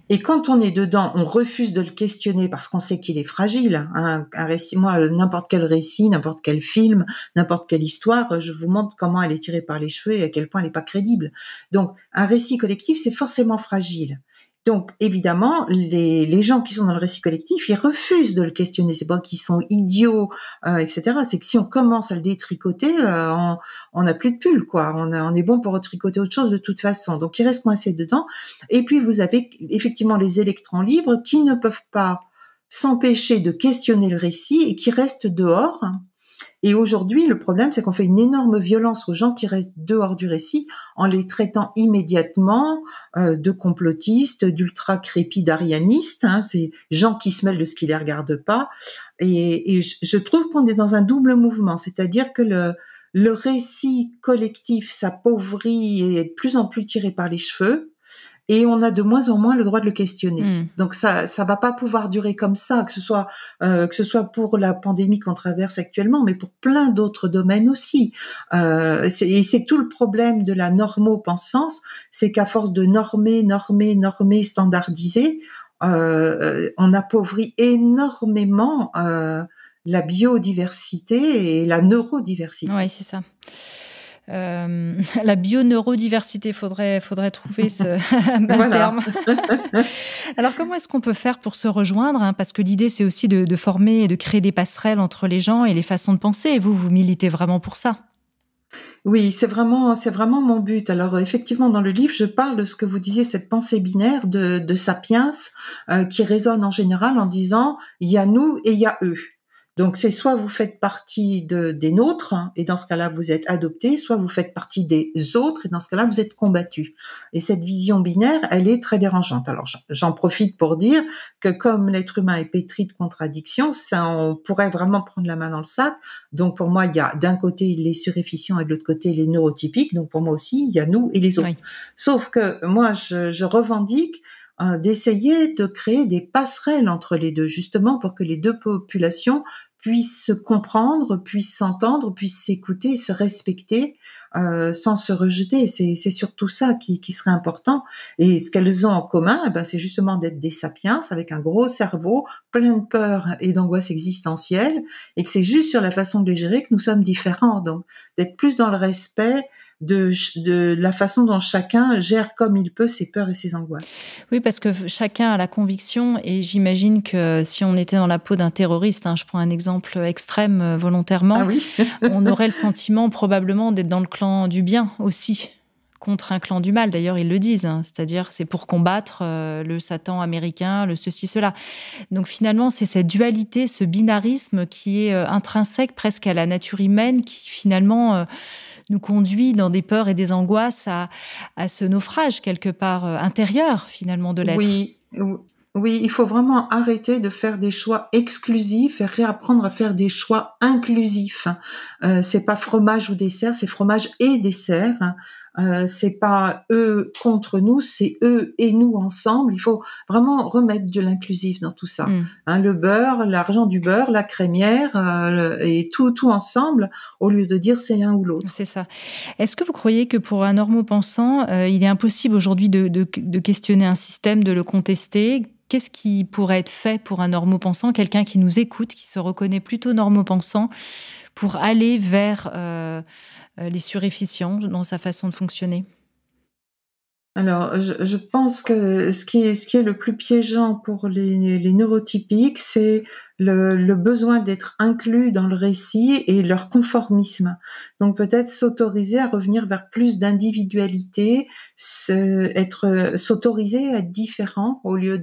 Et quand on est dedans, on refuse de le questionner parce qu'on sait qu'il est fragile. Un récit, moi, n'importe quel récit, n'importe quel film, n'importe quelle histoire, je vous montre comment elle est tirée par les cheveux et à quel point elle n'est pas crédible. Donc, un récit collectif, c'est forcément fragile. Donc, évidemment, les gens qui sont dans le récit collectif, ils refusent de le questionner. C'est pas qu'ils sont idiots, etc. C'est que si on commence à le détricoter, on n'a plus de pull, quoi. On est bon pour retricoter autre chose de toute façon. Donc, il reste coincé dedans. Et puis, vous avez effectivement les électrons libres qui ne peuvent pas s'empêcher de questionner le récit et qui restent dehors. Et aujourd'hui, le problème, c'est qu'on fait une énorme violence aux gens qui restent dehors du récit en les traitant immédiatement de complotistes, d'ultra-crépidarianistes, hein, c'est gens qui se mêlent de ce qui les regarde pas. Et je trouve qu'on est dans un double mouvement, c'est-à-dire que le récit collectif s'appauvrit et est de plus en plus tiré par les cheveux. Et on a de moins en moins le droit de le questionner. Donc ça va pas pouvoir durer comme ça, que ce soit pour la pandémie qu'on traverse actuellement, mais pour plein d'autres domaines aussi. C'est tout le problème de la normopensance, c'est qu'à force de normer, standardiser, on appauvrit énormément la biodiversité et la neurodiversité. Oui, c'est ça. La bioneurodiversité, faudrait trouver ce terme. Alors, comment est-ce qu'on peut faire pour se rejoindre, hein, parce que l'idée, c'est aussi de former et de créer des passerelles entre les gens et les façons de penser. Et vous militez vraiment pour ça. Oui, c'est vraiment mon but. Alors, effectivement, dans le livre, je parle de ce que vous disiez, cette pensée binaire de Sapiens, qui résonne en général en disant « il y a nous et il y a eux ». Donc, c'est soit vous faites partie des nôtres, hein, et dans ce cas-là, vous êtes adoptés, soit vous faites partie des autres, et dans ce cas-là, vous êtes combattus. Et cette vision binaire, elle est très dérangeante. Alors, j'en profite pour dire que comme l'être humain est pétri de contradictions, ça, on pourrait vraiment prendre la main dans le sac. Donc, pour moi, il y a d'un côté les surefficients et de l'autre côté les neurotypiques. Donc, pour moi aussi, il y a nous et les autres. Oui. Sauf que moi, je revendique d'essayer de créer des passerelles entre les deux, justement pour que les deux populations puissent se comprendre, puissent s'entendre, puissent s'écouter, se respecter sans se rejeter. C'est surtout ça qui serait important. Et ce qu'elles ont en commun, c'est justement d'être des sapiens avec un gros cerveau, plein de peur et d'angoisse existentielle, et que c'est juste sur la façon de les gérer que nous sommes différents. Donc, d'être plus dans le respect de la façon dont chacun gère comme il peut ses peurs et ses angoisses. Oui, parce que chacun a la conviction, et j'imagine que si on était dans la peau d'un terroriste, hein, je prends un exemple extrême volontairement, on aurait le sentiment probablement d'être dans le clan du bien aussi, contre un clan du mal. D'ailleurs, ils le disent, hein, c'est-à-dire c'est pour combattre le Satan américain, le ceci, cela. Donc finalement, c'est cette dualité, ce binarisme qui est intrinsèque presque à la nature humaine, qui finalement nous conduit dans des peurs et des angoisses à ce naufrage quelque part intérieur finalement de l'être. Oui, il faut vraiment arrêter de faire des choix exclusifs et réapprendre à faire des choix inclusifs. C'est pas fromage ou dessert, c'est fromage et dessert. C'est pas eux contre nous, c'est eux et nous ensemble. Il faut vraiment remettre de l'inclusif dans tout ça. Hein, le beurre, l'argent du beurre, la crémière et tout ensemble, au lieu de dire c'est l'un ou l'autre. C'est ça. Est-ce que vous croyez que pour un normopensant, il est impossible aujourd'hui de questionner un système, de le contester ? Qu'est-ce qui pourrait être fait pour un normopensant, quelqu'un qui nous écoute, qui se reconnaît plutôt normopensant, pour aller vers les surefficients dans sa façon de fonctionner? Alors, je pense que ce qui est le plus piégeant pour les neurotypiques, c'est le besoin d'être inclus dans le récit et leur conformisme. Donc peut-être s'autoriser à revenir vers plus d'individualité, s'autoriser à être différent au lieu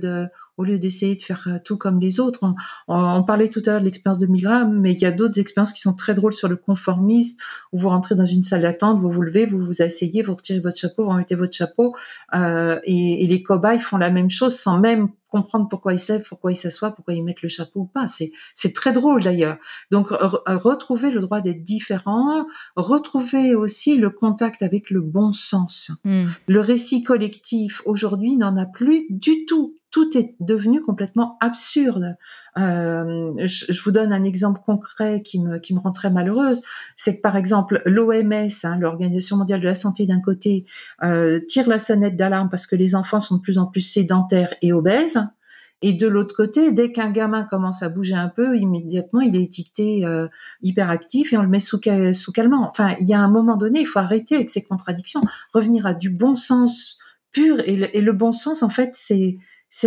d'essayer de faire tout comme les autres. On parlait tout à l'heure de l'expérience de Milgram, mais il y a d'autres expériences qui sont très drôles sur le conformisme, où vous rentrez dans une salle d'attente, vous vous levez, vous vous asseyez, vous retirez votre chapeau, vous remettez votre chapeau, et les cobayes font la même chose sans même comprendre pourquoi ils se lèvent, pourquoi ils s'assoient, pourquoi ils mettent le chapeau ou pas. C'est très drôle d'ailleurs. Donc retrouver le droit d'être différent, retrouver aussi le contact avec le bon sens. Le récit collectif aujourd'hui n'en a plus du tout. Tout est devenu complètement absurde. Je vous donne un exemple concret qui me rend très malheureuse. C'est que par exemple l'OMS, l'Organisation mondiale de la santé d'un côté, tire la sonnette d'alarme parce que les enfants sont de plus en plus sédentaires et obèses. Et de l'autre côté, dès qu'un gamin commence à bouger un peu, immédiatement il est étiqueté hyperactif et on le met sous calmant. Enfin, il y a un moment donné, il faut arrêter avec ces contradictions, revenir à du bon sens pur. Et le bon sens, en fait, c'est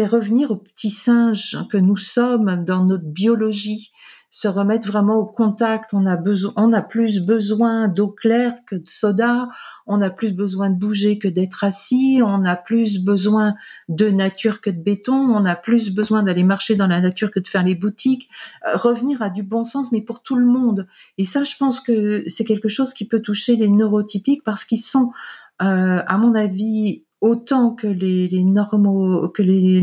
revenir aux petits singes que nous sommes dans notre biologie, se remettre vraiment au contact. On a plus besoin d'eau claire que de soda, on a plus besoin de bouger que d'être assis, on a plus besoin de nature que de béton, on a plus besoin d'aller marcher dans la nature que de faire les boutiques. Revenir à du bon sens, mais pour tout le monde. Et ça, je pense que c'est quelque chose qui peut toucher les neurotypiques parce qu'ils sont, à mon avis, autant que les normaux, que les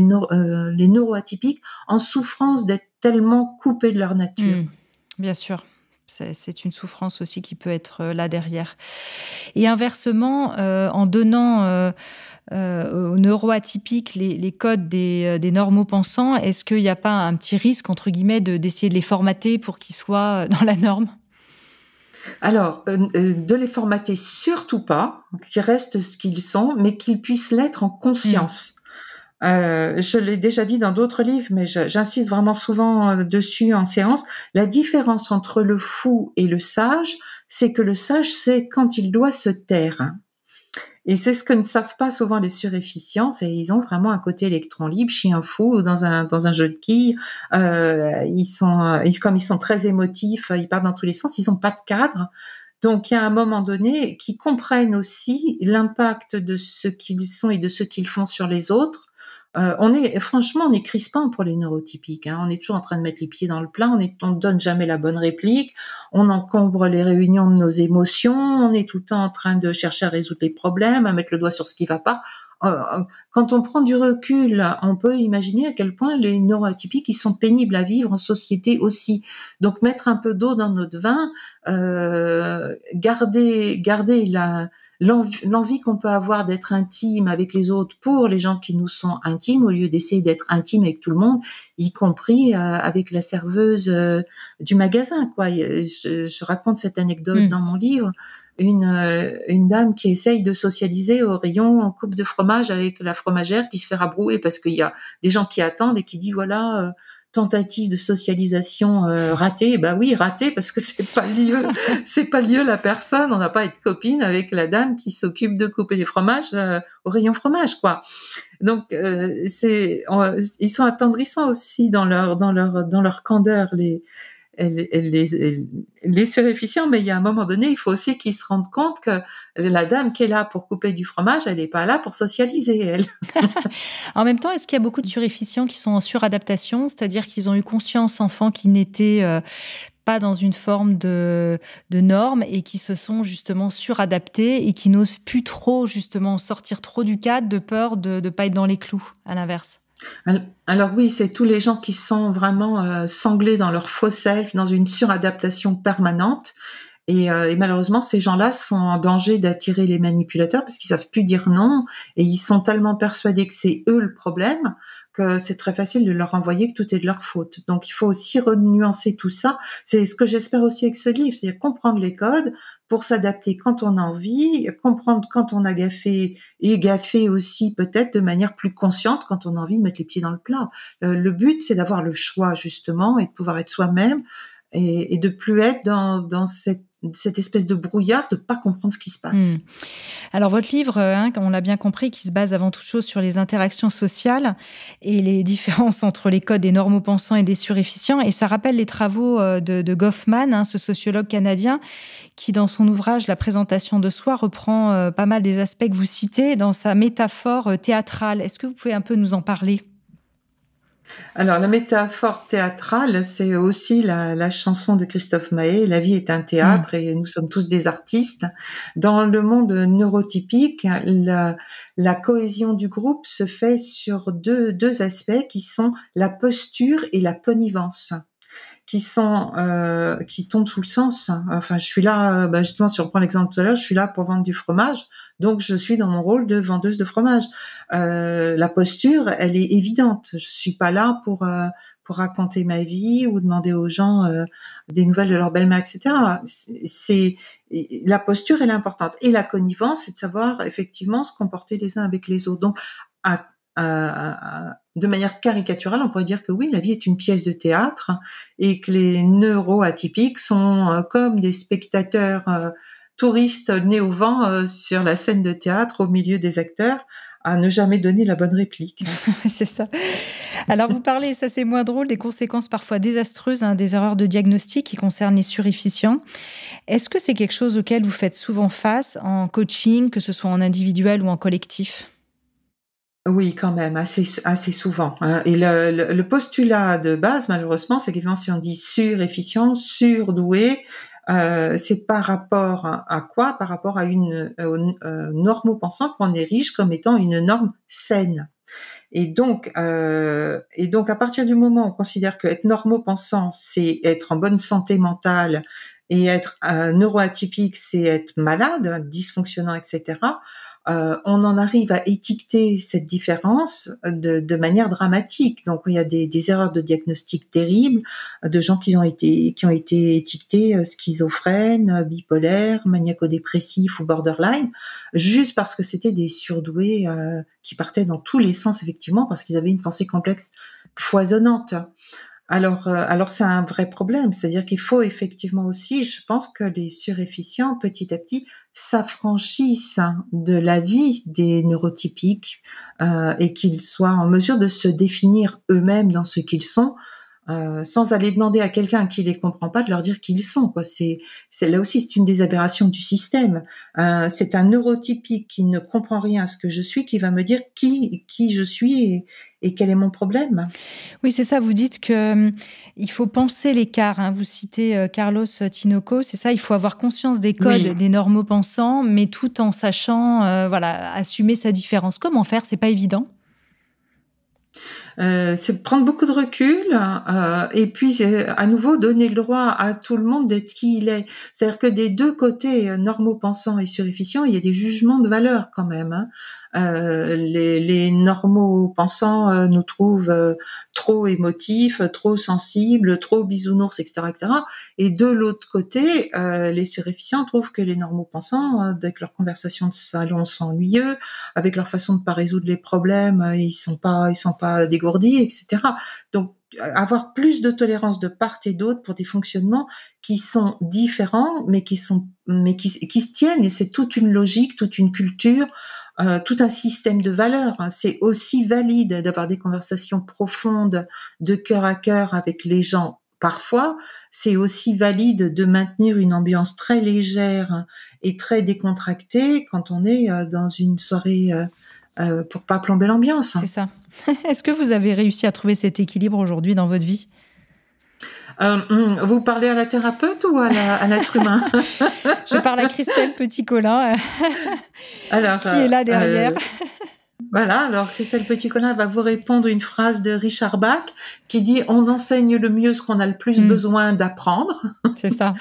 neuroatypiques, en souffrance d'être tellement coupés de leur nature. Bien sûr. C'est une souffrance aussi qui peut être là derrière. Et inversement, en donnant aux neuroatypiques les codes des normaux pensants, est-ce qu'il n'y a pas un petit risque, entre guillemets, d'essayer de les formater pour qu'ils soient dans la norme ? Alors, de les formater surtout pas, qu'ils restent ce qu'ils sont, mais qu'ils puissent l'être en conscience. Je l'ai déjà dit dans d'autres livres, mais j'insiste vraiment souvent dessus en séance. La différence entre le fou et le sage, c'est que le sage sait quand il doit se taire. Et c'est ce que ne savent pas souvent les surefficients, c'est ils ont vraiment un côté électron libre, chien fou dans un jeu de quilles. Comme ils sont très émotifs, ils partent dans tous les sens, ils n'ont pas de cadre. Donc il y a un moment donné qu'ils comprennent aussi l'impact de ce qu'ils sont et de ce qu'ils font sur les autres. On est crispant pour les neurotypiques. On est toujours en train de mettre les pieds dans le plat. On donne jamais la bonne réplique. On encombre les réunions de nos émotions. On est tout le temps en train de chercher à résoudre les problèmes, à mettre le doigt sur ce qui va pas. Quand on prend du recul, on peut imaginer à quel point les neuroatypiques ils sont pénibles à vivre en société aussi. Donc mettre un peu d'eau dans notre vin, garder l'envie qu'on peut avoir d'être intime avec les autres pour les gens qui nous sont intimes, au lieu d'essayer d'être intime avec tout le monde, y compris avec la serveuse du magasin, quoi. Je raconte cette anecdote dans mon livre. Une dame qui essaye de socialiser au rayon en coupe de fromage avec la fromagère qui se fait rabrouer parce qu'il y a des gens qui attendent et qui dit voilà, tentative de socialisation ratée. Ben oui, ratée parce que c'est pas lieu la personne. On n'a pas à être copine avec la dame qui s'occupe de couper les fromages au rayon fromage, quoi. Donc ils sont attendrissants aussi dans leur candeur, les surefficients, mais il y a un moment donné, il faut aussi qu'ils se rendent compte que la dame qui est là pour couper du fromage, elle n'est pas là pour socialiser, elle. En même temps, est-ce qu'il y a beaucoup de surefficients qui sont en suradaptation, c'est-à-dire qu'ils ont eu conscience, enfants, qu'ils n'étaient pas dans une forme de normes et qui se sont justement suradaptés et qui n'osent plus trop, justement, sortir trop du cadre de peur de ne pas être dans les clous, à l'inverse? Alors oui, c'est tous les gens qui sont vraiment sanglés dans leur faux self, dans une suradaptation permanente. Et malheureusement, ces gens-là sont en danger d'attirer les manipulateurs parce qu'ils savent plus dire non et ils sont tellement persuadés que c'est eux le problème que c'est très facile de leur envoyer que tout est de leur faute. Donc il faut aussi renuancer tout ça. C'est ce que j'espère aussi avec ce livre, c'est-à-dire comprendre les codes pour s'adapter quand on a envie, comprendre quand on a gaffé et gaffer aussi peut-être de manière plus consciente quand on a envie de mettre les pieds dans le plat. Le but, c'est d'avoir le choix justement et de pouvoir être soi-même et de plus être dans cette espèce de brouillard, de pas comprendre ce qui se passe. Alors votre livre, comme on l'a bien compris, qui se base avant toute chose sur les interactions sociales et les différences entre les codes des normaux-pensants et des suréfficients. Et ça rappelle les travaux de Goffman, ce sociologue canadien, qui dans son ouvrage La présentation de soi reprend pas mal des aspects que vous citez dans sa métaphore théâtrale. Est-ce que vous pouvez un peu nous en parler ? Alors, la métaphore théâtrale, c'est aussi la chanson de Christophe Maé, La vie est un théâtre et nous sommes tous des artistes. Dans le monde neurotypique, la cohésion du groupe se fait sur deux aspects qui sont la posture et la connivence, qui tombent sous le sens. Enfin, je suis là, justement, si on reprend l'exemple tout à l'heure, je suis là pour vendre du fromage, donc je suis dans mon rôle de vendeuse de fromage. La posture, elle est évidente. Je suis pas là pour raconter ma vie ou demander aux gens des nouvelles de leur belle-mère, etc. La posture, elle est importante. Et la connivence, c'est de savoir effectivement se comporter les uns avec les autres. Donc, de manière caricaturale, on pourrait dire que oui, la vie est une pièce de théâtre et que les neuroatypiques sont comme des spectateurs touristes nés au vent sur la scène de théâtre au milieu des acteurs à ne jamais donner la bonne réplique. C'est ça. Alors vous parlez, ça c'est moins drôle, des conséquences parfois désastreuses, des erreurs de diagnostic qui concernent les suréfficients. Est-ce que c'est quelque chose auquel vous faites souvent face en coaching, que ce soit en individuel ou en collectif ? Oui, quand même, assez souvent. Et le postulat de base, malheureusement, c'est qu'évidemment, si on dit surefficient, surdoué, c'est par rapport à quoi? Par rapport à une normopensant qu'on érige comme étant une norme saine. Et donc, à partir du moment où on considère que être normopensant, c'est être en bonne santé mentale, et être neuroatypique, c'est être malade, dysfonctionnant, etc., on en arrive à étiqueter cette différence de manière dramatique. Donc, il y a des erreurs de diagnostic terribles, de gens qui ont été étiquetés schizophrènes, bipolaires, maniaco-dépressifs ou borderline, juste parce que c'était des surdoués qui partaient dans tous les sens, effectivement, parce qu'ils avaient une pensée complexe foisonnante. Alors c'est un vrai problème, c'est-à-dire qu'il faut effectivement aussi, je pense que les surefficients, petit à petit, s'affranchissent de la vie des neurotypiques et qu'ils soient en mesure de se définir eux-mêmes dans ce qu'ils sont, sans aller demander à quelqu'un qui les comprend pas de leur dire qui ils sont, quoi. C'est là aussi, c'est une des aberrations du système. C'est un neurotypique qui ne comprend rien à ce que je suis qui va me dire qui je suis et quel est mon problème. Oui, c'est ça. Vous dites que il faut penser l'écart. Vous citez Carlos Tinoco, c'est ça. Il faut avoir conscience des codes des normaux-pensants, mais tout en sachant, assumer sa différence. Comment faire? C'est pas évident. C'est prendre beaucoup de recul et puis à nouveau donner le droit à tout le monde d'être qui il est. C'est-à-dire que des deux côtés, normaux-pensants et surefficients, il y a des jugements de valeur quand même. Les normaux-pensants nous trouvent trop émotifs, trop sensibles, trop bisounours, etc., etc. Et de l'autre côté, les surefficients trouvent que les normaux-pensants, avec leurs conversations de salon, sont ennuyeux, avec leur façon de pas résoudre les problèmes, ils sont pas dégourdis, etc. Donc, avoir plus de tolérance de part et d'autre pour des fonctionnements qui sont différents, mais qui se tiennent, et c'est toute une logique, toute une culture, tout un système de valeurs. C'est aussi valide d'avoir des conversations profondes de cœur à cœur avec les gens. Parfois, c'est aussi valide de maintenir une ambiance très légère et très décontractée quand on est dans une soirée pour pas plomber l'ambiance. C'est ça. Est-ce que vous avez réussi à trouver cet équilibre aujourd'hui dans votre vie ? Vous parlez à la thérapeute ou à l'être humain? Je parle à Christelle Petit-Colin, qui est là derrière. Voilà, alors Christelle Petit-Colin va vous répondre une phrase de Richard Bach qui dit « On enseigne le mieux ce qu'on a le plus besoin d'apprendre ». C'est ça.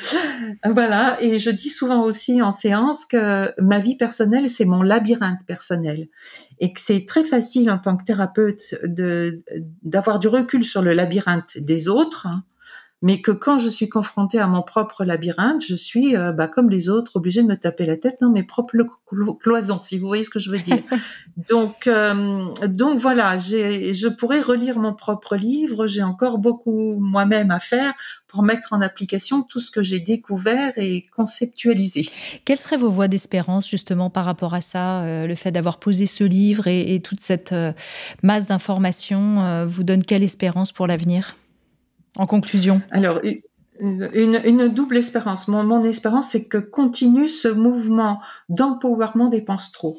Voilà, et je dis souvent aussi en séance que ma vie personnelle, c'est mon labyrinthe personnel. Et que c'est très facile en tant que thérapeute d'avoir du recul sur le labyrinthe des autres, mais que quand je suis confrontée à mon propre labyrinthe, je suis, comme les autres, obligée de me taper la tête dans mes propres cloisons, si vous voyez ce que je veux dire. Donc voilà, je pourrais relire mon propre livre. J'ai encore beaucoup moi-même à faire pour mettre en application tout ce que j'ai découvert et conceptualisé. Quelles seraient vos voies d'espérance justement par rapport à ça, le fait d'avoir posé ce livre et toute cette masse d'informations vous donne quelle espérance pour l'avenir? En conclusion. Alors, une double espérance. Mon espérance, c'est que continue ce mouvement d'empowerment des pense-trop.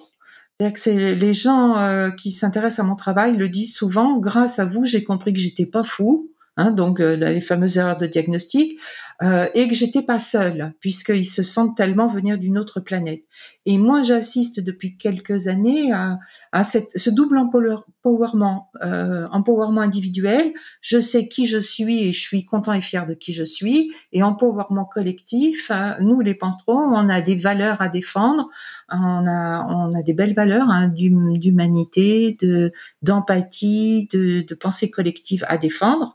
C'est-à-dire que c'est les gens qui s'intéressent à mon travail le disent souvent. Grâce à vous, j'ai compris que j'étais pas fou. Donc les fameuses erreurs de diagnostic, et que j'étais pas seule, puisqu'ils se sentent tellement venir d'une autre planète. Et moi, j'assiste depuis quelques années à ce double empowerment individuel. Je sais qui je suis et je suis content et fier de qui je suis. Et empowerment collectif, nous les pense-trop, on a des valeurs à défendre, on a des belles valeurs d'humanité, d'empathie, de pensée collective à défendre.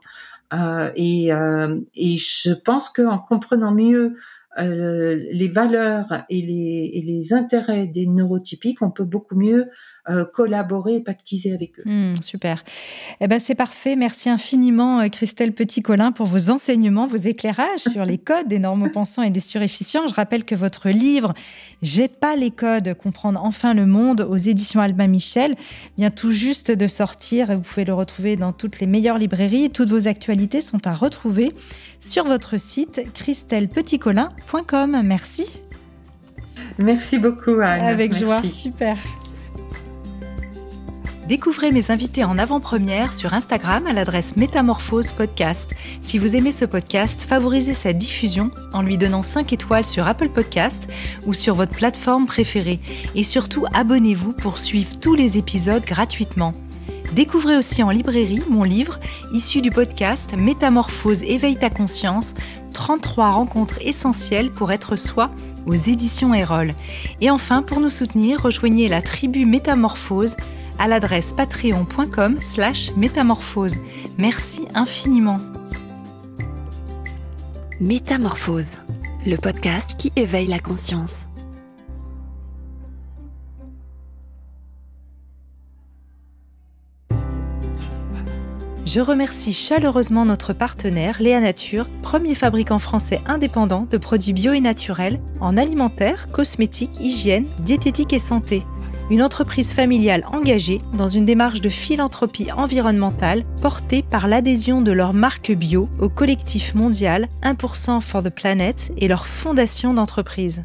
Et je pense qu'en comprenant mieux les valeurs et les intérêts des neurotypiques, on peut beaucoup mieux collaborer et pactiser avec eux. Super. C'est parfait. Merci infiniment, Christelle Petit-Colin, pour vos enseignements, vos éclairages sur les codes des normopensants et des surefficients. Je rappelle que votre livre « J'ai pas les codes, comprendre enfin le monde » aux éditions Albin Michel vient tout juste de sortir. Vous pouvez le retrouver dans toutes les meilleures librairies. Toutes vos actualités sont à retrouver sur votre site christellepetitcolin.com. Merci. Merci beaucoup, Anne. Avec joie. Super. Découvrez mes invités en avant-première sur Instagram à l'adresse Métamorphose Podcast. Si vous aimez ce podcast, favorisez sa diffusion en lui donnant 5 étoiles sur Apple Podcast ou sur votre plateforme préférée. Et surtout, abonnez-vous pour suivre tous les épisodes gratuitement. Découvrez aussi en librairie mon livre issu du podcast Métamorphose éveille ta conscience, 33 rencontres essentielles pour être soi aux éditions Erol. Et enfin, pour nous soutenir, rejoignez la tribu Métamorphose à l'adresse patreon.com/métamorphose. Merci infiniment. Métamorphose, le podcast qui éveille la conscience. Je remercie chaleureusement notre partenaire Léa Nature, premier fabricant français indépendant de produits bio et naturels en alimentaire, cosmétique, hygiène, diététique et santé. Une entreprise familiale engagée dans une démarche de philanthropie environnementale portée par l'adhésion de leur marque bio au collectif mondial 1% for the Planet et leur fondation d'entreprise.